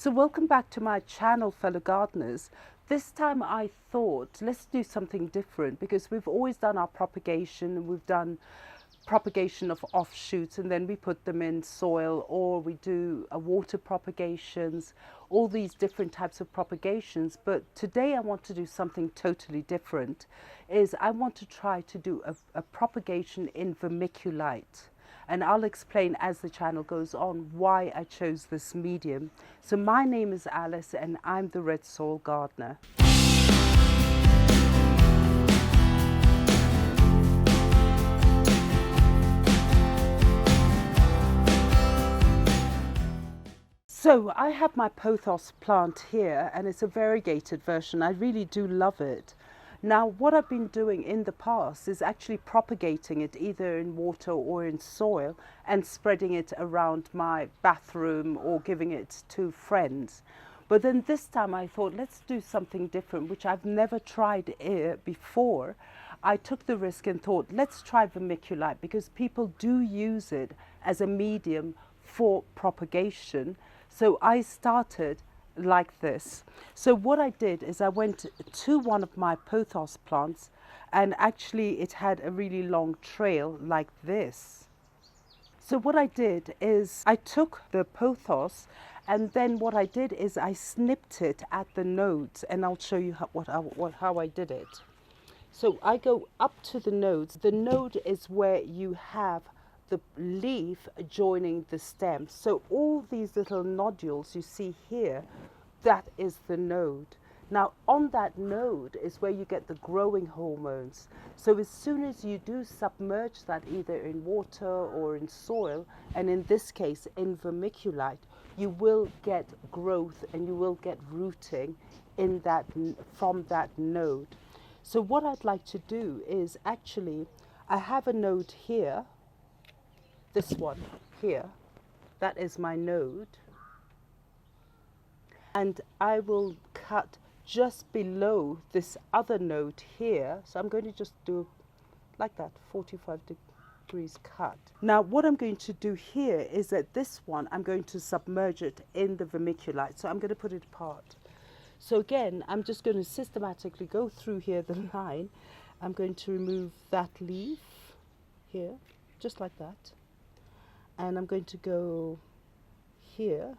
So welcome back to my channel, fellow gardeners. This time I thought let's do something different, because we've always done our propagation. We've done propagation of offshoots and then we put them in soil, or we do water propagations, all these different types of propagations. But today I want to do something totally different. I want to try to do a propagation in vermiculite. And I'll explain as the channel goes on why I chose this medium. So my name is Alice and I'm the Red Soil Gardener. So I have my Pothos plant here, and it's a variegated version. I really do love it. Now, what I've been doing in the past is actually propagating it either in water or in soil and spreading it around my bathroom or giving it to friends. But then this time I thought, let's do something different, which I've never tried before. I took the risk and thought, let's try vermiculite, because people do use it as a medium for propagation. So I started like this. So what I did is I went to one of my pothos plants, and actually it had a really long trail like this. So what I did is I took the pothos, and then what I did is I snipped it at the nodes, and I'll show you how I did it. So I go up to the nodes. The node is where you have the leaf joining the stem. So all these little nodules you see here, that is the node. Now on that node is where you get the growing hormones. So as soon as you do submerge that either in water or in soil, and in this case in vermiculite, you will get growth and you will get rooting in that, from that node. So what I'd like to do is actually, I have a node here. This one here, that is my node, and I will cut just below this other node here. So I'm going to just do like that, 45 degrees cut. Now what I'm going to do here is that this one, I'm going to submerge it in the vermiculite. So I'm going to put it apart. So again, I'm just going to systematically go through here the line. I'm going to remove that leaf here, just like that. And I'm going to go here,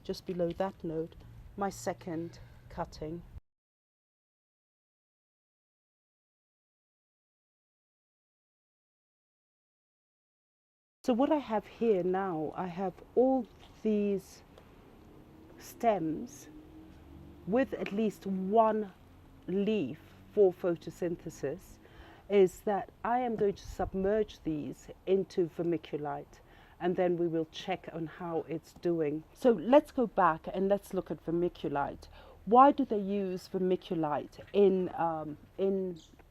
just below that node, my second cutting. So what I have here now, I have all these stems with at least one leaf for photosynthesis. Is that I am going to submerge these into vermiculite, and then we will check on how it's doing. So let's go back and let's look at vermiculite. Why do they use vermiculite in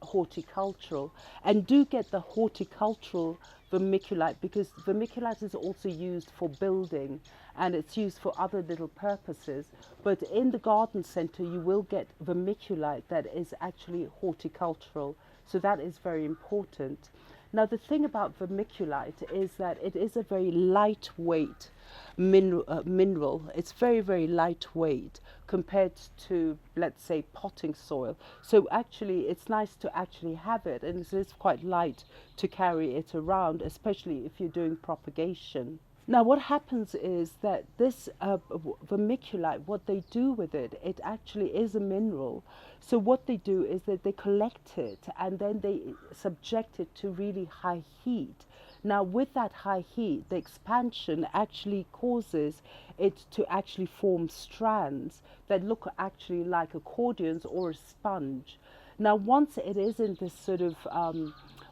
horticultural? And do get the horticultural vermiculite, because vermiculite is also used for building and it's used for other little purposes. But in the garden center you will get vermiculite that is actually horticultural. So that is very important. Now the thing about vermiculite is that it is a very lightweight mineral. It's very, very lightweight compared to, let's say, potting soil. So actually it's nice to actually have it, and it is quite light to carry it around, especially if you're doing propagation. Now what happens is that this vermiculite, what they do with it, it actually is a mineral. So what they do is that they collect it and then they subject it to really high heat. Now with that high heat, the expansion actually causes it to actually form strands that look actually like accordions or a sponge. Now once it is in this sort of,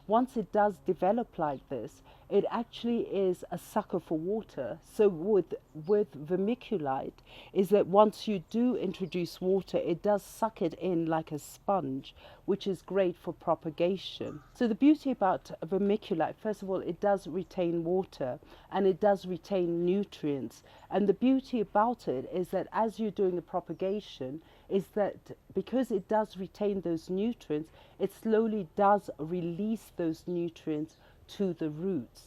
once it does develop like this, it actually is a sucker for water. So with vermiculite is that once you do introduce water, it does suck it in like a sponge, which is great for propagation. So the beauty about vermiculite, first of all, it does retain water and it does retain nutrients. And the beauty about it is that as you're doing the propagation, is that because it does retain those nutrients, it slowly does release those nutrients to the roots.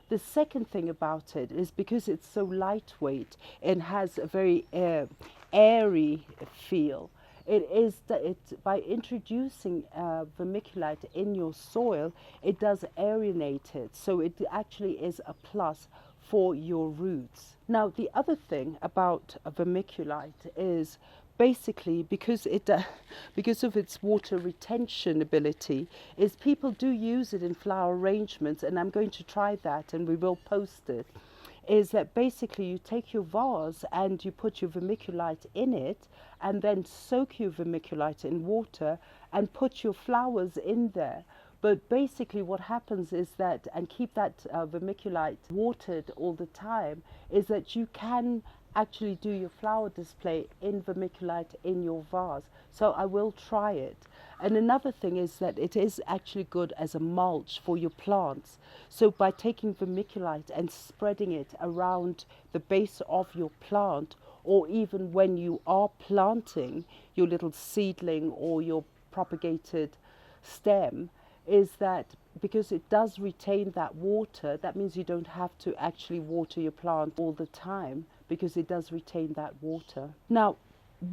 The second thing about it is because it's so lightweight and has a very airy feel. It is that by introducing vermiculite in your soil, it does aeronate it, so it actually is a plus for your roots. Now, the other thing about vermiculite is basically because because of its water retention ability, is people do use it in flower arrangements, and I'm going to try that, and we will post it. Is that basically you take your vase and you put your vermiculite in it, and then soak your vermiculite in water and put your flowers in there. But basically what happens is that, and keep that vermiculite watered all the time, is that you can actually do your flower display in vermiculite in your vase. So I will try it. And another thing is that it is actually good as a mulch for your plants. So by taking vermiculite and spreading it around the base of your plant, or even when you are planting your little seedling or your propagated stem, is that because it does retain that water, that means you don't have to actually water your plant all the time, because it does retain that water. Now,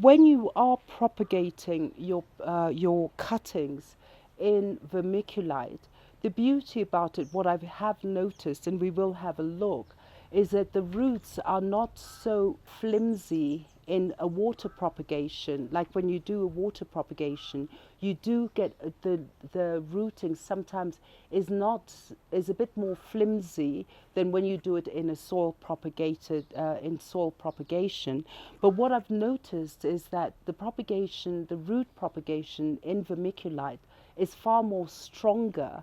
when you are propagating your cuttings in vermiculite, the beauty about it, what I have noticed, and we will have a look, is that the roots are not so flimsy in a water propagation. Like when you do a water propagation, you do get the rooting sometimes is a bit more flimsy than when you do it in a soil propagated in soil propagation. But what I've noticed is that the root propagation in vermiculite is far more stronger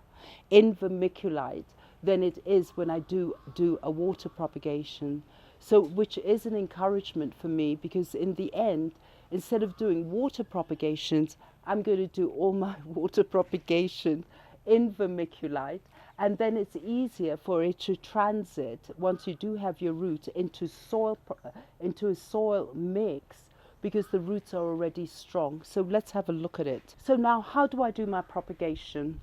in vermiculite than it is when I do a water propagation. So, which is an encouragement for me, because in the end, instead of doing water propagations, I'm going to do all my water propagation in vermiculite, and then it's easier for it to transit once you do have your root into a soil mix, because the roots are already strong. So let's have a look at it. So now, how do I do my propagation?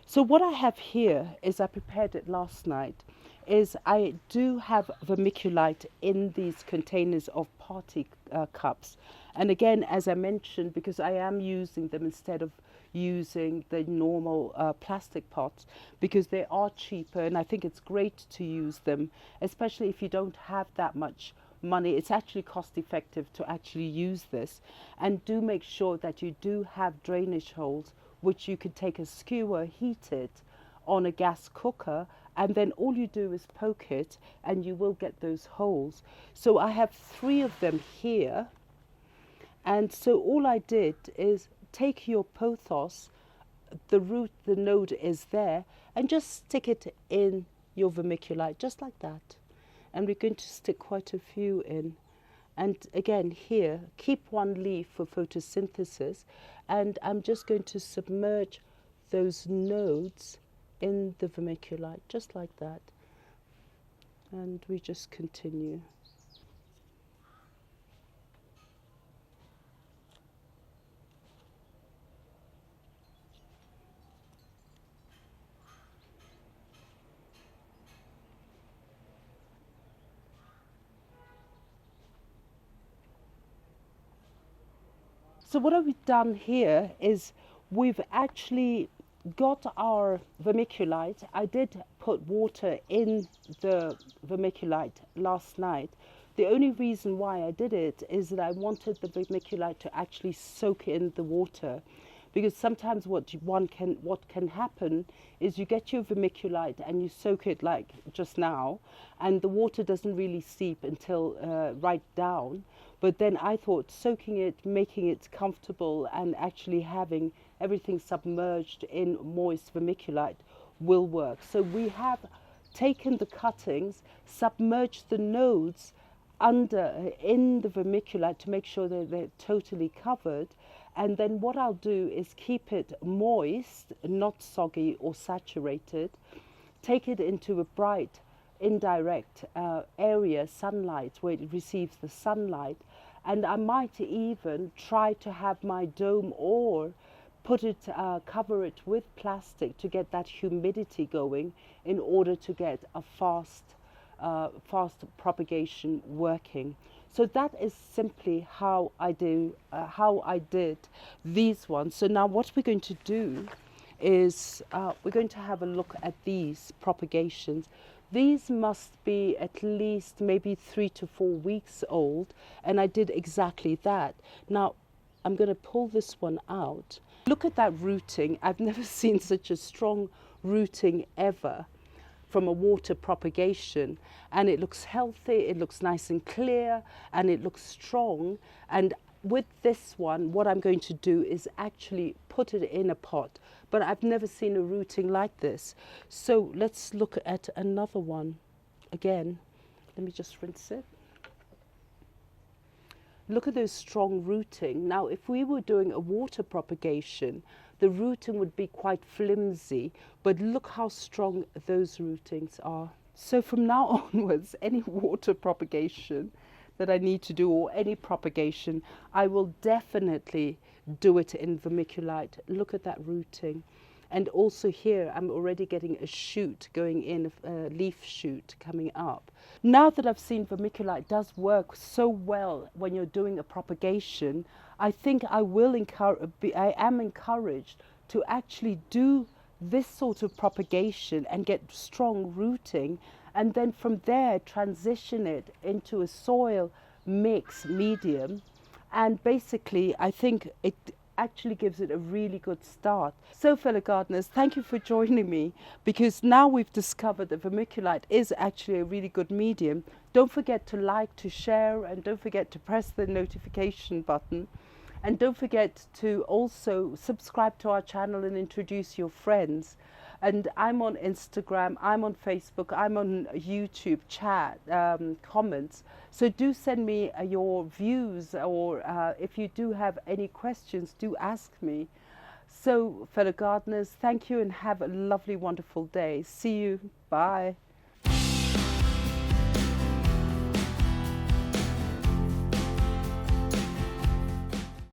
So what I have here is, I prepared it last night, is I do have vermiculite in these containers of party cups. And again, as I mentioned, because I am using them instead of using the normal plastic pots, because they are cheaper, and I think it's great to use them, especially if you don't have that much money. It's actually cost effective to actually use this. And do make sure that you do have drainage holes, which you can take a skewer, heat it on a gas cooker, and then all you do is poke it and you will get those holes. So I have 3 of them here, and so all I did is take your pothos, the root, the node is there, and just stick it in your vermiculite, just like that. And we're going to stick quite a few in. And again, here, keep 1 leaf for photosynthesis, and I'm just going to submerge those nodes in the vermiculite, just like that. And we just continue. So what have we done here is we've actually got our vermiculite. I did put water in the vermiculite last night. The only reason why I did it is that I wanted the vermiculite to actually soak in the water, because sometimes what can happen is you get your vermiculite and you soak it like just now, and the water doesn't really seep until right down. But then I thought soaking it, making it comfortable, and actually having everything submerged in moist vermiculite will work. So we have taken the cuttings, submerged the nodes in the vermiculite to make sure that they're totally covered. And then what I'll do is keep it moist, not soggy or saturated, take it into a bright indirect area, sunlight, where it receives the sunlight. And I might even try to have my dome or cover it with plastic to get that humidity going in order to get a fast propagation working. So that is simply how I did these ones. So now what we're going to do is we're going to have a look at these propagations. These must be at least maybe 3 to 4 weeks old, and I did exactly that. Now I'm going to pull this one out. Look at that rooting. I've never seen such a strong rooting ever from a water propagation, and it looks healthy, it looks nice and clear, and it looks strong. And with this one, what I'm going to do is actually put it in a pot, but I've never seen a rooting like this. So let's look at another one again. Let me just rinse it. Look at those strong rooting. Now, if we were doing a water propagation, the rooting would be quite flimsy, but look how strong those rootings are. So from now onwards, any water propagation that I need to do, or any propagation, I will definitely do it in vermiculite. Look at that rooting. And also here, I'm already getting a shoot going in, a leaf shoot coming up. Now that I've seen vermiculite does work so well when you're doing a propagation, I think I am encouraged to actually do this sort of propagation and get strong rooting, and then from there transition it into a soil mix medium. And basically, I think it actually gives it a really good start. So fellow gardeners, thank you for joining me, because now we've discovered that vermiculite is actually a really good medium. Don't forget to like, to share, and don't forget to press the notification button, and don't forget to also subscribe to our channel and introduce your friends. And I'm on Instagram, I'm on Facebook, I'm on YouTube chat, comments. So do send me your views, or if you do have any questions, do ask me. So fellow gardeners, thank you and have a lovely, wonderful day. See you. Bye.